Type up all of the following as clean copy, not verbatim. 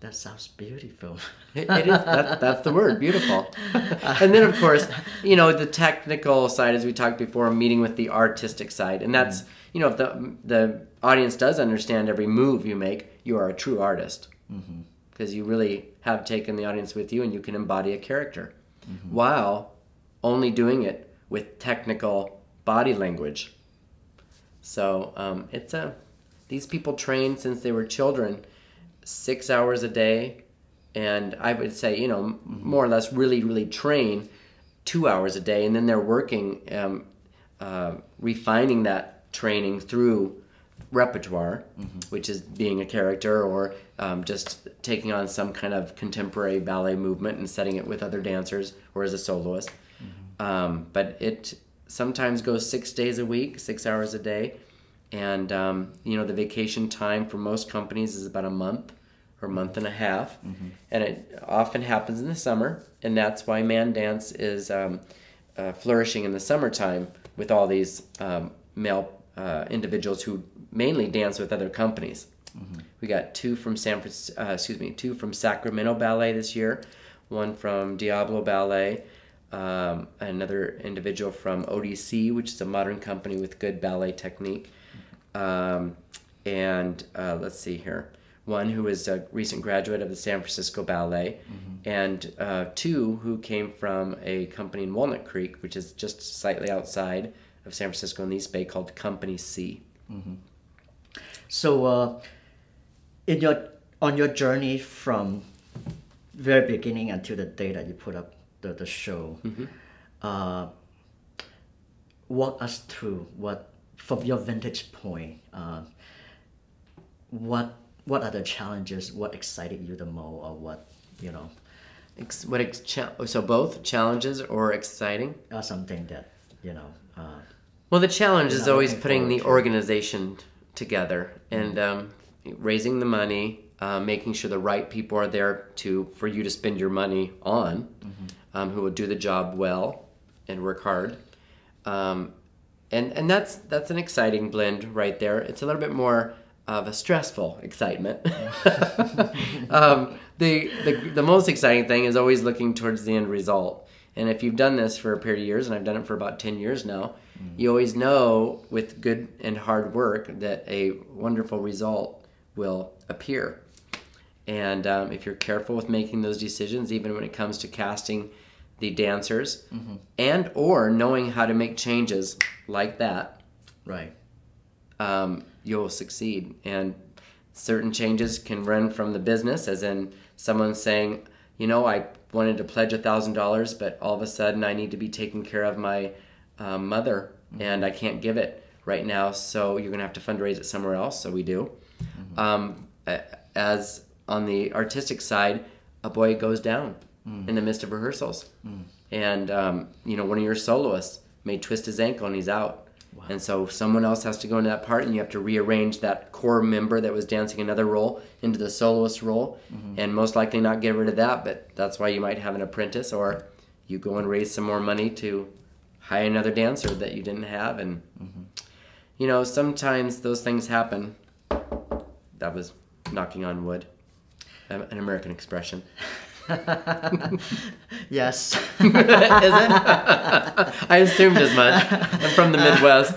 That sounds beautiful. It is. That's the word, beautiful. And then, of course, the technical side, as we talked before, meeting with the artistic side. And that's, if the audience does understand every move you make, you are a true artist. Because you really have taken the audience with you and you can embody a character while only doing it with technical body language. So these people train since they were children, 6 hours a day, and I would say, more or less really, really train 2 hours a day, and then they're working, refining that training through repertoire, which is being a character or just taking on some kind of contemporary ballet movement and setting it with other dancers or as a soloist. But it sometimes goes 6 days a week, 6 hours a day, and the vacation time for most companies is about a month or a month and a half, and it often happens in the summer, and that's why man dance is flourishing in the summertime with all these male individuals who mainly dance with other companies. We got two from Sacramento Ballet this year, one from Diablo Ballet, another individual from ODC, which is a modern company with good ballet technique, and let's see here, one who is a recent graduate of the San Francisco Ballet, and two who came from a company in Walnut Creek, which is just slightly outside of San Francisco in the East Bay, called Company C. So on your journey from very beginning until the day that you put up the show, walk us through what, from your vantage point, what are the challenges, what excited you the most, or what, So both challenges or exciting? Something that, well, the challenge is always putting the organization together and raising the money, making sure the right people are there for you to spend your money on, who will do the job well and work hard. And that's an exciting blend right there. It's a little bit more of a stressful excitement. The most exciting thing is always looking towards the end result. And if you've done this for a period of years, and I've done it for about 10 years now, you always know with good and hard work that a wonderful result will appear. And if you're careful with making those decisions, even when it comes to casting the dancers, and or knowing how to make changes like that, right, you'll succeed. And certain changes can run from the business, as in someone saying, I wanted to pledge $1,000, but all of a sudden I need to be taking care of my mother, and I can't give it right now, so you're going to have to fundraise it somewhere else. So we do. As on the artistic side, a boy goes down in the midst of rehearsals, and one of your soloists may twist his ankle and he's out. Wow. And so someone else has to go into that part, and you have to rearrange that core member that was dancing another role into the soloist role, and most likely not get rid of that, but that's why you might have an apprentice, or you go and raise some more money to hire another dancer that you didn't have. And sometimes those things happen. That was knocking on wood, an American expression. Yes. Is it? I assumed as much. I'm from the Midwest.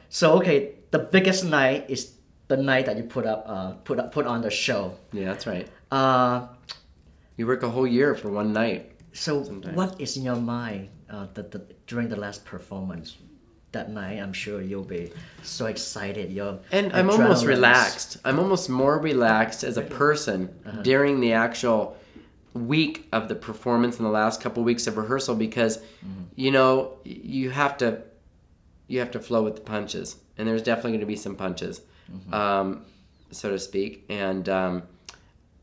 So okay, the biggest night is the night that you put on the show. Yeah, that's right. You work a whole year for one night. So sometimes. What is in your mind during the last performance that night? I'm sure you'll be so excited. I'm almost relaxed. I'm almost more relaxed as a person during the actual week of the performance and the last couple weeks of rehearsal, because you have to flow with the punches, and there's definitely going to be some punches, so to speak, and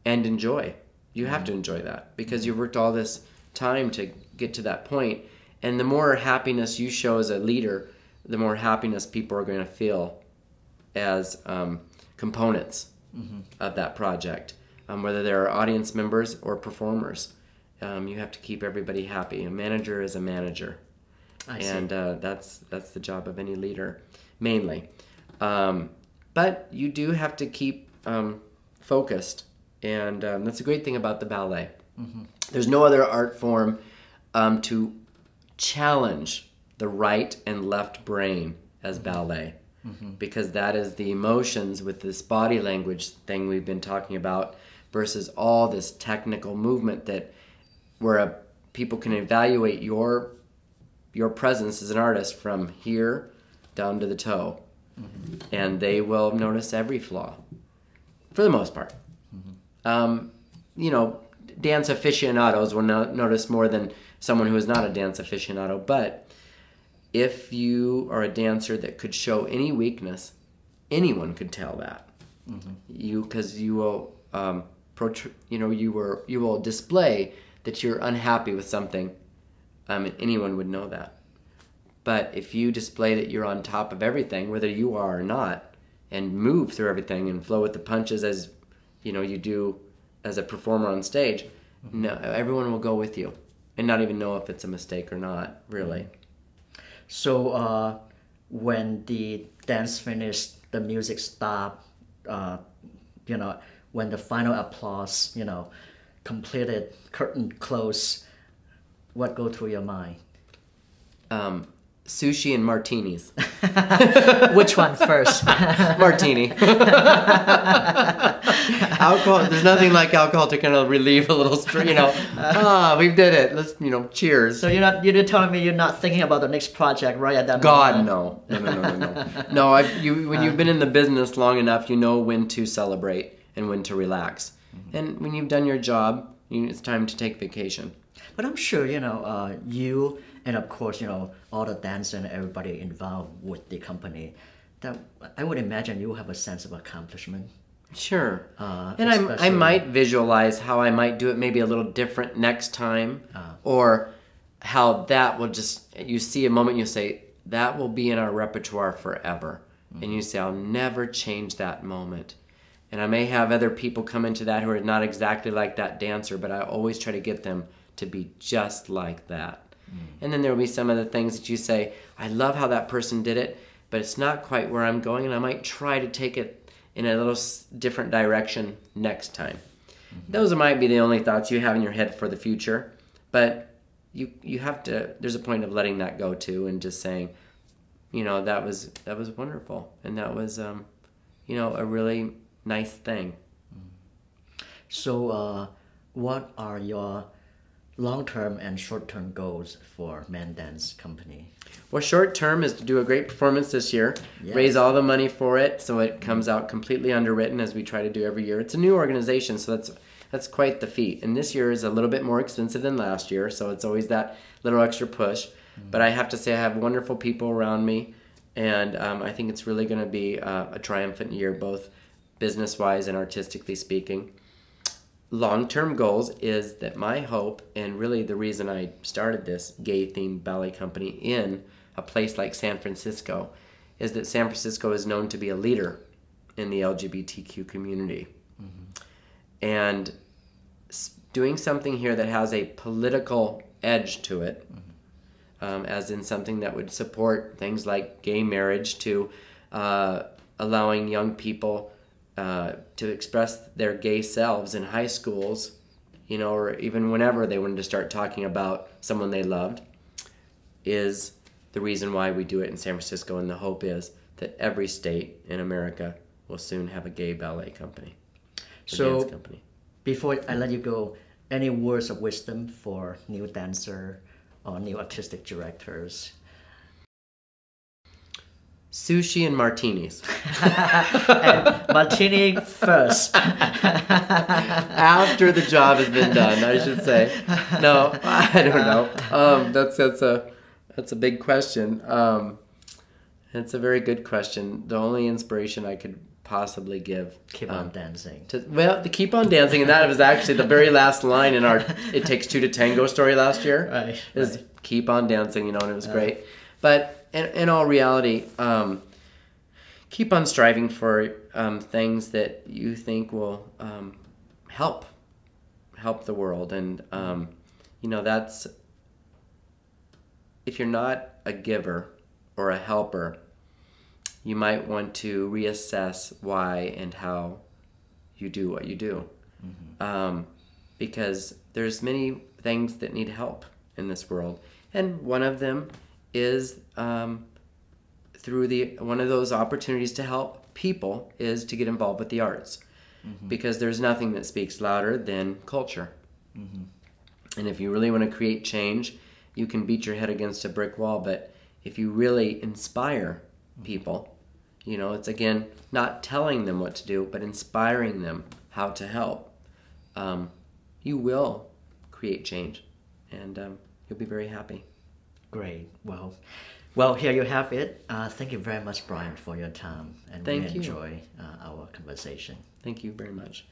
enjoy. You have to enjoy that, because you've worked all this time to get to that point, and the more happiness you show as a leader, the more happiness people are going to feel as components of that project, whether they're audience members or performers. You have to keep everybody happy. A manager is a manager. I see. And that's the job of any leader, mainly. But you do have to keep focused. And that's a great thing about the ballet. There's no other art form to challenge the right and left brain as ballet, because that is the emotions with this body language thing we've been talking about versus all this technical movement that where people can evaluate your presence as an artist from here down to the toe, and they will notice every flaw for the most part. You know, dance aficionados will notice more than someone who is not a dance aficionado, but if you are a dancer that could show any weakness, anyone could tell that. Because you will, you will display that you're unhappy with something, and anyone would know that. But if you display that you're on top of everything, whether you are or not, and move through everything and flow with the punches as you do as a performer on stage, no, everyone will go with you and not even know if it's a mistake or not, really. So when the dance finished, the music stopped, when the final applause, completed, curtain closed, what go through your mind? Sushi and martinis. Which one first? Martini. Alcohol. There's nothing like alcohol to kind of relieve a little stress. We did it. Let's, cheers. So you're telling me you're not thinking about the next project right at that moment? No. No. When you've been in the business long enough, you know when to celebrate and when to relax. And when you've done your job, it's time to take vacation. But I'm sure, you and of course, all the dancers and everybody involved with the company, that I would imagine you have a sense of accomplishment. Sure. And I might visualize how I might do it maybe a little different next time, or how that will you see a moment, you say, that will be in our repertoire forever. And you say, I'll never change that moment. And I may have other people come into that who are not exactly like that dancer, but I always try to get them to be just like that. And then there will be some of the things that you say, I love how that person did it, but it's not quite where I'm going, and I might try to take it in a little different direction next time. Those might be the only thoughts you have in your head for the future, but you have to, there's a point of letting that go too, and just saying, that was wonderful, and that was, a really nice thing. So what are your long-term and short-term goals for Man Dance Company? Well, short-term is to do a great performance this year, raise all the money for it so it comes out completely underwritten, as we try to do every year. It's a new organization, so that's quite the feat. And this year is a little bit more expensive than last year, so it's always that little extra push. But I have to say I have wonderful people around me, and I think it's really going to be a triumphant year, both business-wise and artistically speaking. Long-term goals is that my hope, and really the reason I started this gay-themed ballet company in a place like San Francisco, is that San Francisco is known to be a leader in the LGBTQ community. And doing something here that has a political edge to it, as in something that would support things like gay marriage, to allowing young people to express their gay selves in high schools, or even whenever they wanted to start talking about someone they loved, is the reason why we do it in San Francisco. And the hope is that every state in America will soon have a gay ballet company, dance company. Before I let you go, any words of wisdom for new dancer or new artistic directors? Sushi and martinis. And martini first. After the job has been done, I should say. No, I don't know. That's a big question. It's a very good question. The only inspiration I could possibly give. Keep on dancing. To keep on dancing, and that was actually the very last line in our It Takes Two to Tango story last year. Right. Keep on dancing, and it was great. But in all reality, keep on striving for things that you think will help the world. And, that's, if you're not a giver or a helper, you might want to reassess why and how you do what you do. Because there's many things that need help in this world. And one of them is one of those opportunities to help people is to get involved with the arts. Because there's nothing that speaks louder than culture. And if you really want to create change, you can beat your head against a brick wall, but if you really inspire people, you know, it's again, not telling them what to do, but inspiring them how to help, you will create change, and you'll be very happy. Great. Well, here you have it. Thank you very much, Brian, for your time, and we enjoy our conversation. Thank you very much.